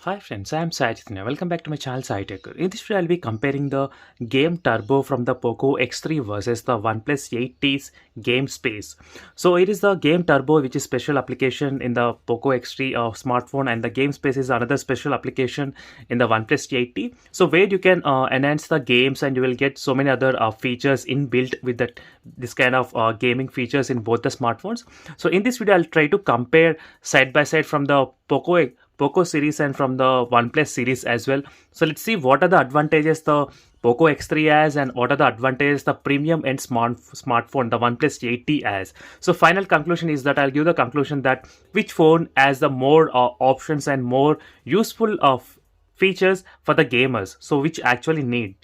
Hi friends, I am Sai Chaitanya. Welcome back to my channel Sai Tech. In this video, I'll be comparing the Game Turbo from the Poco X3 versus the OnePlus 8T's Game Space. So it is the Game Turbo which is special application in the Poco X3 smartphone, and the Game Space is another special application in the OnePlus 8T. So where you can enhance the games and you will get so many other features inbuilt with this kind of gaming features in both the smartphones. So in this video, I'll try to compare side by side from the Poco series and from the OnePlus series as well. So let's see what are the advantages the Poco X3 has and what are the advantages the premium end smartphone the OnePlus 8T has. So final conclusion is that I'll give the conclusion that which phone has the more options and more useful features for the gamers, so which actually need.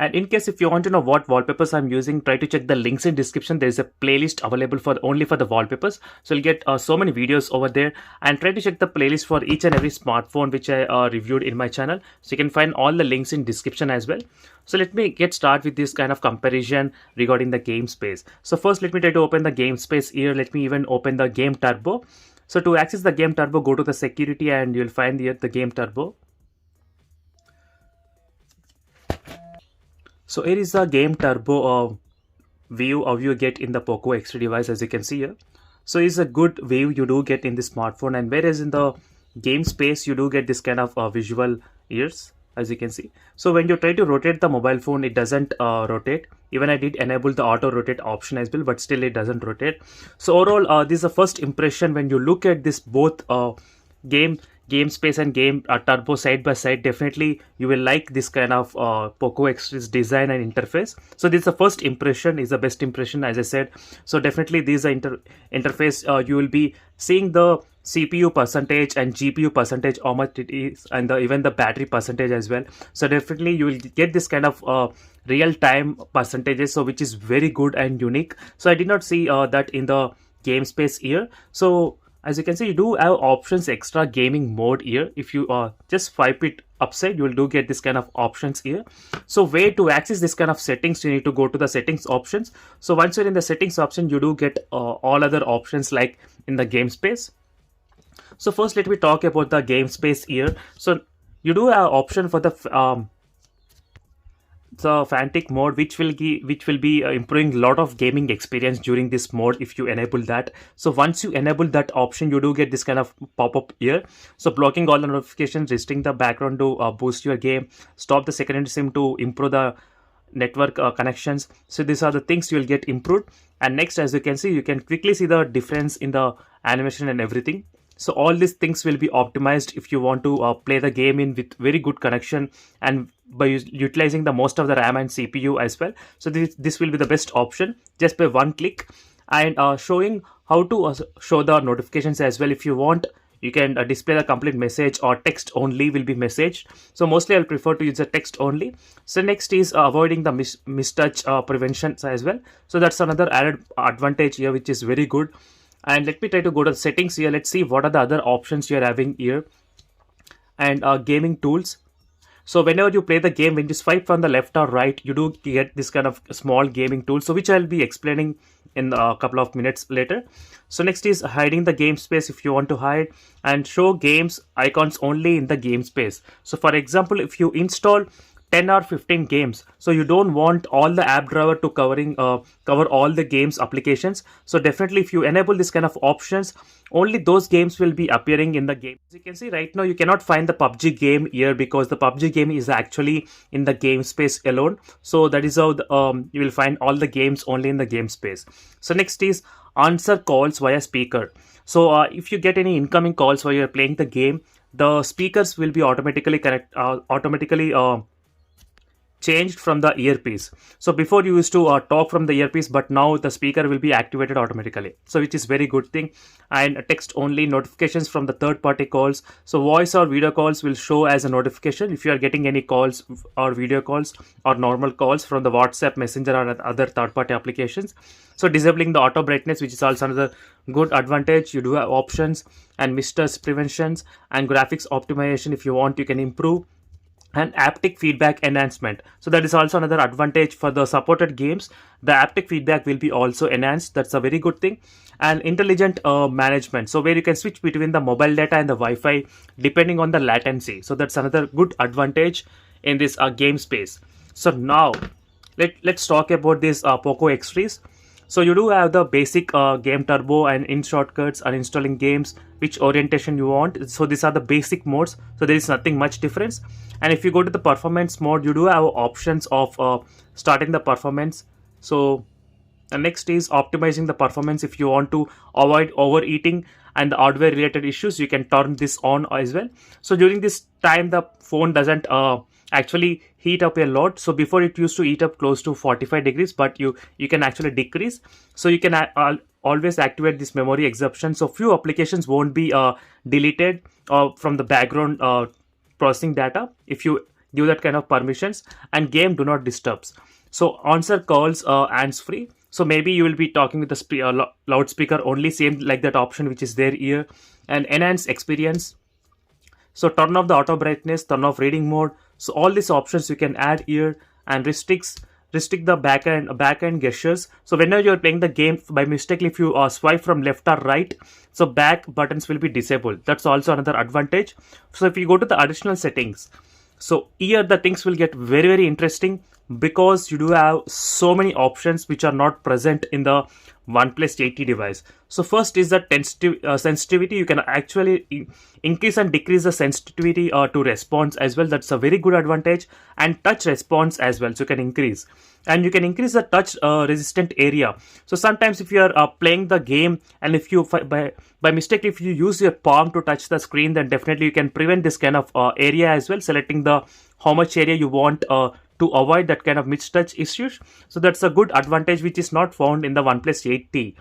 And in case if you want to know what wallpapers I'm using, try to check the links in description. There is a playlist available for only for the wallpapers. So you'll get so many videos over there, and try to check the playlist for each and every smartphone which I reviewed in my channel. So you can find all the links in description as well. So let me get started with this kind of comparison regarding the game space. So first let me try to open the game space here. Let me even open the Game Turbo. So to access the Game Turbo, go to the security and you'll find here the Game Turbo. So here is the Game Turbo view of you get in the Poco X3 device, as you can see here. So it's a good view you do get in the smartphone, and whereas in the game space you do get this kind of visual ears, as you can see. So when you try to rotate the mobile phone, it doesn't rotate. Even I did enable the auto rotate option as well, but still it doesn't rotate. So overall, this is the first impression when you look at this both game space and Game Turbo side by side. Definitely you will like this kind of Poco X3's design and interface. So this is the first impression, is the best impression, as I said. So definitely this is the interface. You will be seeing the CPU percentage and GPU percentage, how much it is, and even the battery percentage as well. So definitely you will get this kind of real time percentages, so which is very good and unique. So I did not see that in the game space here. So as you can see, you do have options extra gaming mode here. If you just swipe it upside, you will do get this kind of options here. So way to access this kind of settings, you need to go to the settings options. So once you're in the settings option, you do get all other options like in the game space. So first let me talk about the game space here. So you do have option for the Fantic mode, which will be improving a lot of gaming experience during this mode if you enable that. So once you enable that option, you do get this kind of pop-up here. So blocking all the notifications, restricting the background to boost your game, stop the secondary sim to improve the network connections. So these are the things you will get improved. And next, as you can see, you can quickly see the difference in the animation and everything. So all these things will be optimized if you want to play the game in with very good connection and by utilizing the most of the RAM and CPU as well. So this will be the best option just by one click. And showing how to show the notifications as well. If you want, you can display the complete message, or text only will be messaged. So mostly I'll prefer to use the text only. So next is avoiding the mistouch prevention as well. So that's another added advantage here, which is very good. And let me try to go to the settings here. Let's see what are the other options you're having here. And gaming tools. So whenever you play the game, when you swipe from the left or right, you do get this kind of small gaming tool, so which I'll be explaining in a couple of minutes later. So next is hiding the game space if you want to hide, and show games icons only in the game space. So for example, if you install 10 or 15 games, so you don't want all the app driver to cover all the games applications. So definitely if you enable this kind of options, only those games will be appearing in the game. As you can see right now, you cannot find the PUBG game here because the PUBG game is actually in the game space alone. So that is how you will find all the games only in the game space. So next is answer calls via speaker. So if you get any incoming calls while you're playing the game, the speakers will be automatically changed from the earpiece. So before you used to talk from the earpiece, but now the speaker will be activated automatically, so which is very good thing. And text only notifications from the third party calls. So voice or video calls will show as a notification if you are getting any calls or video calls or normal calls from the WhatsApp, Messenger, or other third party applications. So disabling the auto brightness, which is also another good advantage. You do have options and mistouch preventions and graphics optimization. If you want, you can improve. and haptic feedback enhancement. So that is also another advantage for the supported games. The haptic feedback will be also enhanced. That's a very good thing. And intelligent management, so where you can switch between the mobile data and the Wi-Fi depending on the latency. So that's another good advantage in this game space. So now let's talk about this Poco X3s. So you do have the basic game turbo and in shortcuts and installing games, which orientation you want. So these are the basic modes. So there is nothing much difference. And if you go to the performance mode, you do have options of starting the performance. So the next is optimizing the performance. If you want to avoid overeating and the hardware related issues, you can turn this on as well. So during this time, the phone doesn't actually heat up a lot. So before it used to heat up close to 45 degrees, but you can actually decrease. So you can always activate this memory exception. So few applications won't be deleted from the background processing data if you give that kind of permissions. And game do not disturbs. So answer calls hands free. So maybe you will be talking with the loudspeaker only, same like that option which is there here. And enhance experience. So turn off the auto brightness, turn off reading mode. So all these options you can add here. And restrict the back-end gestures. So whenever you're playing the game by mistake, if you swipe from left or right, so back buttons will be disabled. That's also another advantage. So if you go to the additional settings, so here the things will get very interesting, because you do have so many options which are not present in the OnePlus 8T device. So first is the sensitivity. You can actually increase and decrease the sensitivity to response as well. That's a very good advantage. And touch response as well, so you can increase. And you can increase the touch resistant area. So sometimes if you are playing the game, and if you by mistake if you use your palm to touch the screen, then definitely you can prevent this kind of area as well, selecting the how much area you want to avoid that kind of mistouch issues. So that's a good advantage which is not found in the OnePlus 8T.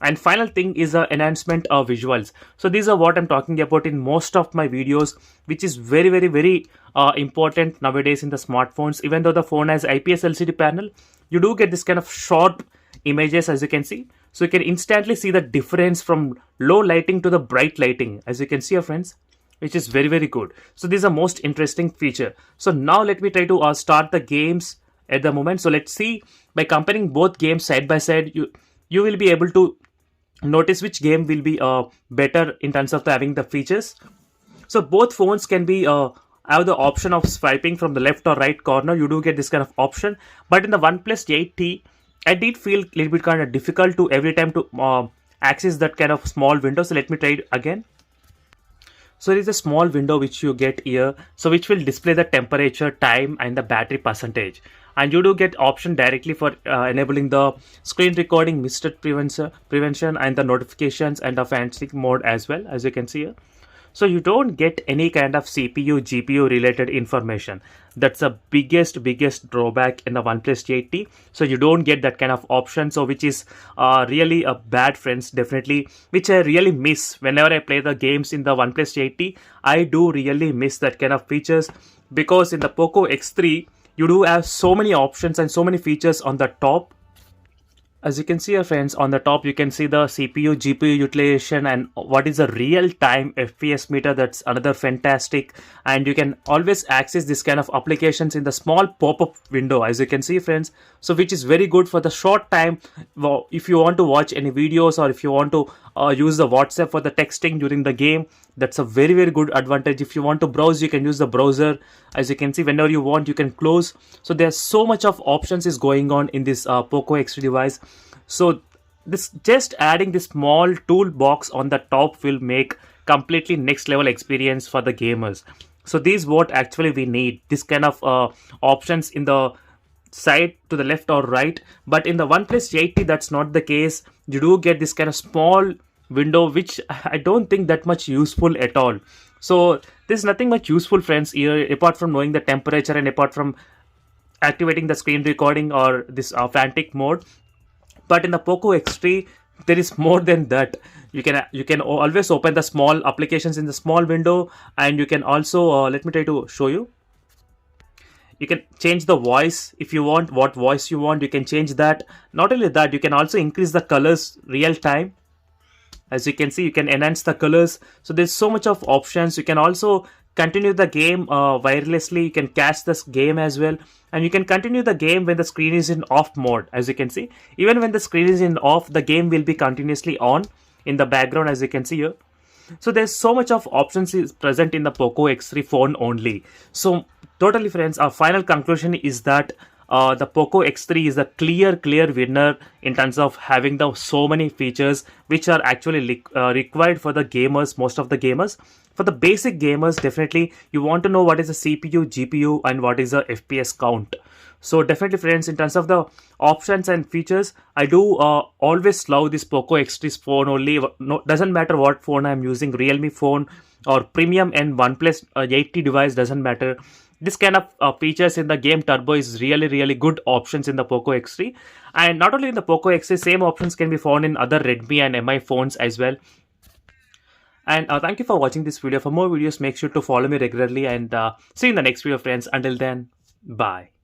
And final thing is the enhancement of visuals. So these are what I'm talking about in most of my videos, which is very important nowadays in the smartphones. Even though the phone has IPS LCD panel, you do get this kind of sharp images, as you can see. So you can instantly see the difference from low lighting to the bright lighting, as you can see, friends, which is very good. So this is a most interesting feature. So now let me try to start the games at the moment. So let's see, by comparing both games side by side, you will be able to notice which game will be better in terms of having the features. So both phones can be have the option of swiping from the left or right corner. You do get this kind of option, but in the OnePlus 8T, I did feel a little bit kind of difficult to every time to access that kind of small window. So let me try it again. So there is a small window which you get here, so which will display the temperature, time, and the battery percentage. And you do get option directly for enabling the screen recording, mistake prevention, and the notifications, and the fancy mode as well, as you can see here. So you don't get any kind of CPU, GPU related information. That's the biggest drawback in the OnePlus 8T. So you don't get that kind of option. So which is really a bad, friends, definitely, which I really miss whenever I play the games in the OnePlus 8T. I do really miss that kind of features, because in the Poco X3, you do have so many options and so many features on the top. As you can see, friends, on the top you can see the CPU, GPU utilization, and what is the real-time FPS meter. That's another fantastic. And you can always access this kind of applications in the small pop-up window, as you can see, friends. So which is very good for the short time. Well, if you want to watch any videos, or if you want to use the WhatsApp for the texting during the game, that's a very good advantage. If you want to browse, you can use the browser. As you can see, whenever you want, you can close. So there's so much of options is going on in this Poco X3 device. So this just adding this small toolbox on the top will make completely next level experience for the gamers. So this is what actually we need, this kind of options in the side to the left or right. But in the OnePlus 8T, that's not the case. You do get this kind of small window, which I don't think that much useful at all. So there's nothing much useful, friends, here, apart from knowing the temperature and apart from activating the screen recording or this frantic mode. But in the Poco X3, there is more than that. You can always open the small applications in the small window, and you can also let me try to show you. You can change the voice if you want, what voice you want, you can change that. Not only that, you can also increase the colors real time. As you can see, you can enhance the colors. So there's so much of options. You can also continue the game wirelessly. You can catch this game as well, and you can continue the game when the screen is in off mode. As you can see, even when the screen is in off, the game will be continuously on in the background, as you can see here. So there's so much of options is present in the Poco X3 phone only. So totally friends, our final conclusion is that the Poco X3 is a clear winner in terms of having the so many features which are actually required for the gamers, most of the gamers. For the basic gamers, definitely you want to know what is the CPU, GPU, and what is the FPS count. So definitely friends, in terms of the options and features, I do always love this Poco X3 phone only. No, doesn't matter what phone I'm using, Realme phone or premium and OnePlus 80 device, doesn't matter. This kind of features in the game turbo is really good options in the Poco X3. And not only in the Poco X3, same options can be found in other Redmi and Mi phones as well. And thank you for watching this video. For more videos, make sure to follow me regularly, and see you in the next video friends. Until then, bye.